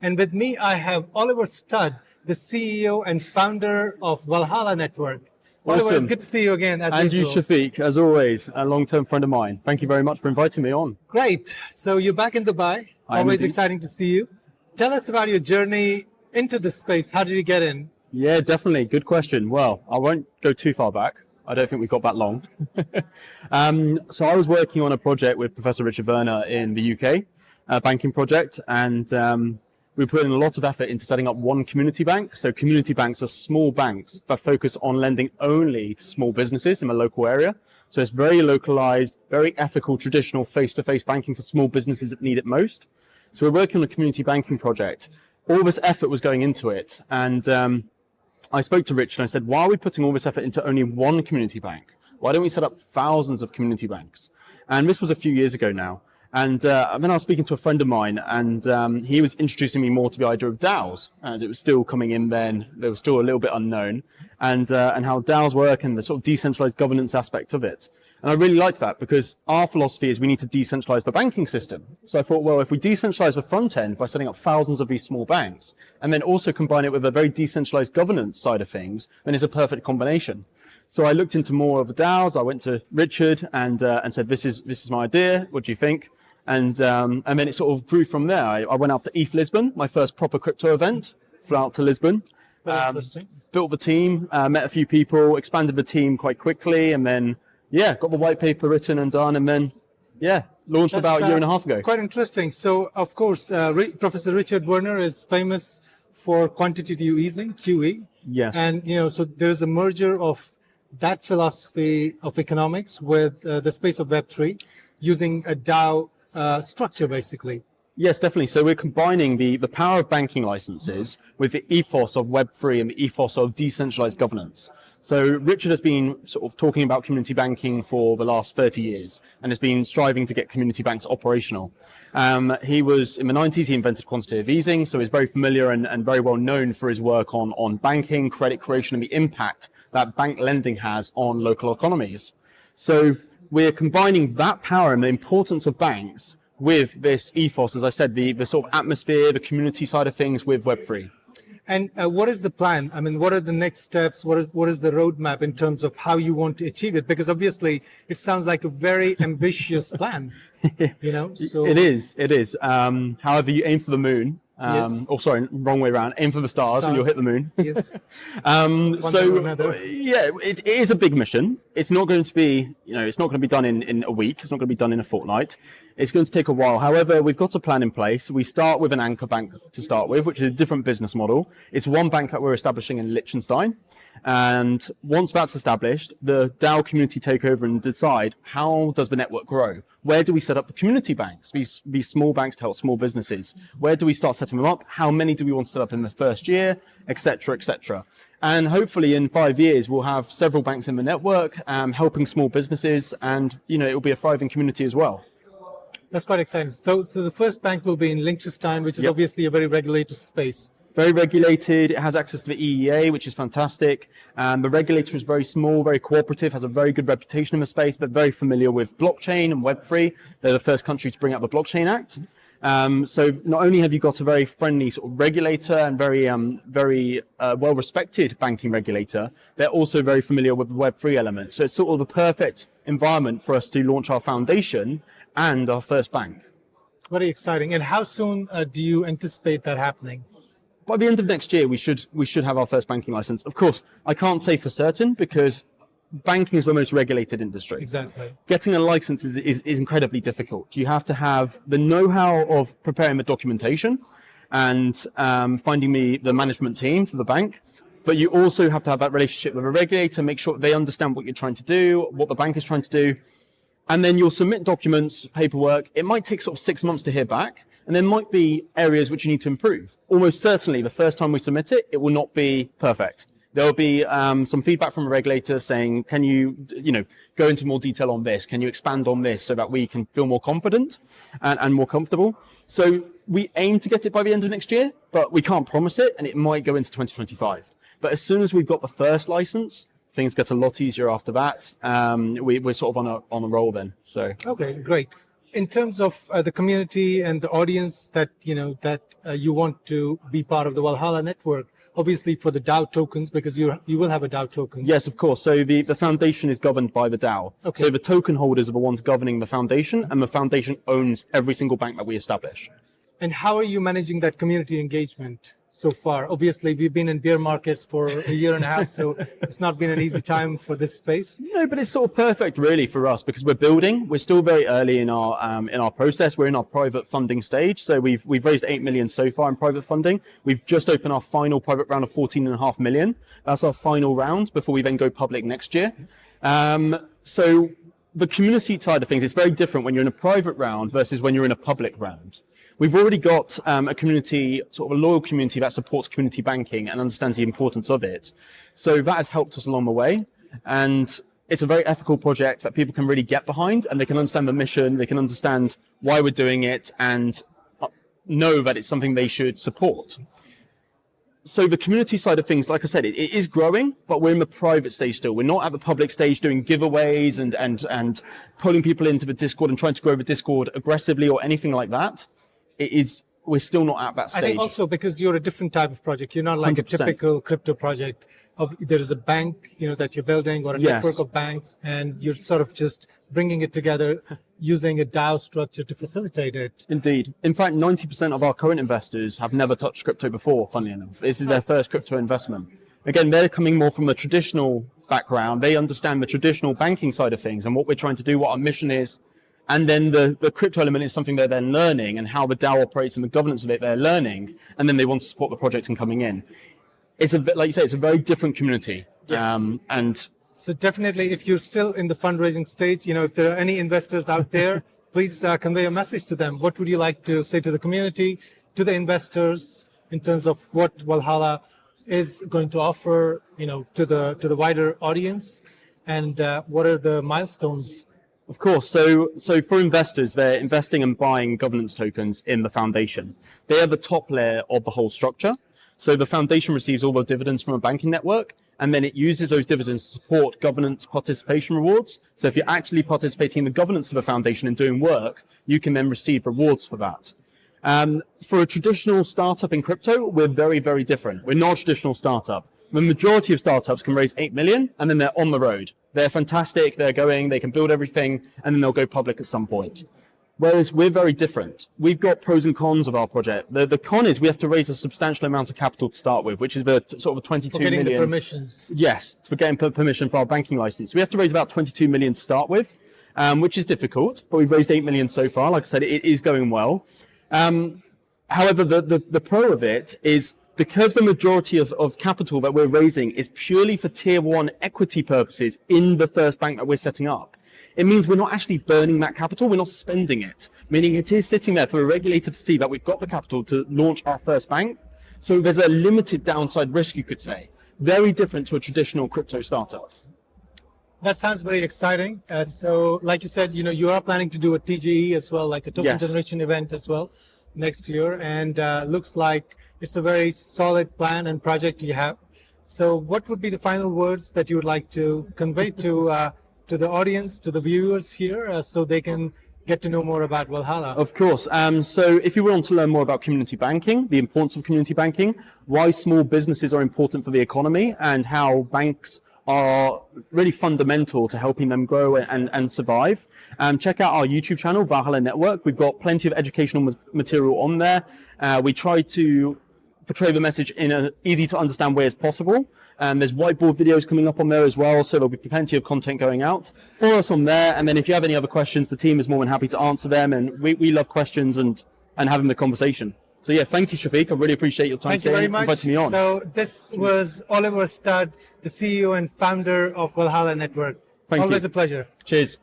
And with me, I have Oliver Studd, the CEO and founder of Valhalla Network. Awesome. Oliver, it's good to see you again, as and usual. you, Shafeeq, as always, a long-term friend of mine. Thank you very much for inviting me on. Great. So you're back in Dubai. Always exciting to see you. Tell us about your journey into the space. How did you get in? Yeah, definitely. Good question. Well, I won't go too far back. I don't think we've got that long. So I was working on a project with Professor Richard Werner in the UK, a banking project, and we put in a lot of effort into setting up one community bank. So community banks are small banks that focus on lending only to small businesses in the local area. So it's very localized, very ethical, traditional face-to-face banking for small businesses that need it most. So we're working on a community banking project. All this effort was going into it. And I spoke to Rich and I said, why are we putting all this effort into only one community bank? Why don't we set up thousands of community banks? And this was a few years ago now. And then I was speaking to a friend of mine, and he was introducing me more to the idea of DAOs, as it was still coming in then. They were still a little bit unknown, and how DAOs work and the sort of decentralized governance aspect of it. And I really liked that because our philosophy is we need to decentralize the banking system. So I thought, well, if we decentralize the front end by setting up thousands of these small banks, and then also combine it with a very decentralized governance side of things, then it's a perfect combination. So I looked into more of the DAOs. I went to Richard and said, this is my idea. What do you think? And then it sort of grew from there. I went out to ETH Lisbon, my first proper crypto event, flew out to Lisbon. Very interesting. Built the team, met a few people, expanded the team quite quickly, and then, yeah, got the white paper written and done, and then, yeah, launched about a year and a half ago. Quite interesting. So, of course, Professor Richard Werner is famous for quantitative easing, QE. Yes. And, so there is a merger of that philosophy of economics with the space of Web3 using a DAO structure, basically. Yes, definitely. So we're combining the power of banking licenses with the ethos of Web3 and the ethos of decentralized governance. So Richard has been sort of talking about community banking for the last 30 years and has been striving to get community banks operational. He was, in the 90s, he invented quantitative easing, so he's very familiar and very well known for his work on banking, credit creation, and the impact that bank lending has on local economies. So we're combining that power and the importance of banks with this ethos, as I said, the sort of atmosphere, the community side of things with Web3. And what is the plan? I mean, what are the next steps? What is the roadmap in terms of how you want to achieve it? Because obviously, it sounds like a very ambitious plan, So It is. However, you aim for the moon. Yes. Oh, sorry, wrong way around. Aim for the stars and you'll hit the moon. Yes. Yeah, it is a big mission. It's not going to be, it's not going to be done in a week. It's not going to be done in a fortnight. It's going to take a while. However, we've got a plan in place. We start with an anchor bank to start with, which is a different business model. It's one bank that we're establishing in Liechtenstein. And once that's established, the DAO community take over and decide, how does the network grow? Where do we set up the community banks, these small banks to help small businesses? Where do we start setting them up? How many do we want to set up in the first year, et cetera, et cetera? And hopefully in 5 years, we'll have several banks in the network, helping small businesses, and, it will be a thriving community as well. That's quite exciting. So the first bank will be in Liechtenstein, which is obviously a very regulated space. Very regulated. It has access to the EEA, which is fantastic. The regulator is very small, very cooperative, has a very good reputation in the space, but very familiar with blockchain and Web3. They're the first country to bring out the Blockchain Act. So not only have you got a very friendly sort of regulator and very well-respected banking regulator, they're also very familiar with the Web3 element. So it's sort of the perfect environment for us to launch our foundation and our first bank. Very exciting. And how soon do you anticipate that happening? By the end of next year, we should have our first banking license. Of course, I can't say for certain because banking is the most regulated industry. Exactly. Getting a license is incredibly difficult. You have to have the know-how of preparing the documentation and finding the management team for the bank. But you also have to have that relationship with a regulator, make sure they understand what you're trying to do, what the bank is trying to do. And then you'll submit documents, paperwork. It might take sort of 6 months to hear back. And there might be areas which you need to improve. Almost certainly, the first time we submit it, it will not be perfect. There will be some feedback from a regulator saying, can you, go into more detail on this? Can you expand on this so that we can feel more confident and more comfortable? So we aim to get it by the end of next year, but we can't promise it, and it might go into 2025. But as soon as we've got the first license, things get a lot easier after that. We're sort of on a roll then. So okay, great. in terms of the community and the audience that you want to be part of the Valhalla Network, obviously for the DAO tokens, because you will have a DAO token. Yes, of course. So the foundation is governed by the DAO. Okay. So the token holders are the ones governing the foundation, and the foundation owns every single bank that we establish. And how are you managing that community engagement so far? Obviously, we've been in bear markets for a year and a half, so it's not been an easy time for this space. No, but it's sort of perfect really for us because we're building. We're still very early in our process. We're in our private funding stage. So we've raised 8 million so far in private funding. We've just opened our final private round of 14.5 million. That's our final round before we then go public next year. So the community side of things is very different when you're in a private round versus when you're in a public round. We've already got a community, sort of a loyal community that supports community banking and understands the importance of it. So that has helped us along the way. And it's a very ethical project that people can really get behind, and they can understand the mission, they can understand why we're doing it, and know that it's something they should support. So the community side of things, like I said, it is growing, but we're in the private stage still. We're not at the public stage doing giveaways and pulling people into the Discord and trying to grow the Discord aggressively or anything like that. We're still not at that stage. I think also because you're a different type of project. You're not like 100%. A typical crypto project. There is a bank, that you're building, or a network of banks, and you're sort of just bringing it together using a DAO structure to facilitate it. Indeed. In fact, 90% of our current investors have never touched crypto before, funnily enough. This is their first crypto investment. Again, they're coming more from a traditional background. They understand the traditional banking side of things and what we're trying to do, what our mission is. And then the crypto element is something they're then learning, and how the DAO operates and the governance of it they're learning. And then they want to support the project and coming in. It's like you say, it's a very different community. Yeah. And so definitely, if you're still in the fundraising stage, if there are any investors out there, please convey a message to them. What would you like to say to the community, to the investors, in terms of what Valhalla is going to offer, to the wider audience, and what are the milestones? Of course. So for investors, they're investing and buying governance tokens in the foundation. They are the top layer of the whole structure. So the foundation receives all the dividends from a banking network, and then it uses those dividends to support governance participation rewards. So if you're actually participating in the governance of a foundation and doing work, you can then receive rewards for that. For a traditional startup in crypto, we're very, very different. We're not a traditional startup. The majority of startups can raise 8 million and then they're on the road. They're fantastic. They're going, they can build everything, and then they'll go public at some point. Whereas we're very different. We've got pros and cons of our project. The con is we have to raise a substantial amount of capital to start with, which is the sort of 22 million. For getting million. the permissions. Yes, for getting permission for our banking license. We have to raise about 22 million to start with, which is difficult, but we've raised 8 million so far. Like I said, it is going well. However, the pro of it is because the majority of capital that we're raising is purely for tier one equity purposes in the first bank that we're setting up. It means we're not actually burning that capital, we're not spending it, meaning it is sitting there for a regulator to see that we've got the capital to launch our first bank. So there's a limited downside risk, you could say. Very different to a traditional crypto startup. That sounds very exciting. So like you said, you are planning to do a TGE as well, like a token generation event as well next year. And looks like it's a very solid plan and project you have. So what would be the final words that you would like to convey to the audience, to the viewers here, so they can get to know more about Valhalla? Of course. So if you want to learn more about community banking, the importance of community banking, why small businesses are important for the economy, and how banks are really fundamental to helping them grow and survive, check out our YouTube channel, Valhalla Network. We've got plenty of educational material on there. We try to portray the message in an easy to understand way as possible. There's whiteboard videos coming up on there as well, so there'll be plenty of content going out. Follow us on there, and then if you have any other questions, the team is more than happy to answer them, and we love questions and having the conversation. So yeah, thank you, Shafeeq. I really appreciate your time today. Thank you very much. Inviting me on. So this was Oliver Studd, the CEO and founder of Valhalla Network. Always a pleasure. Cheers.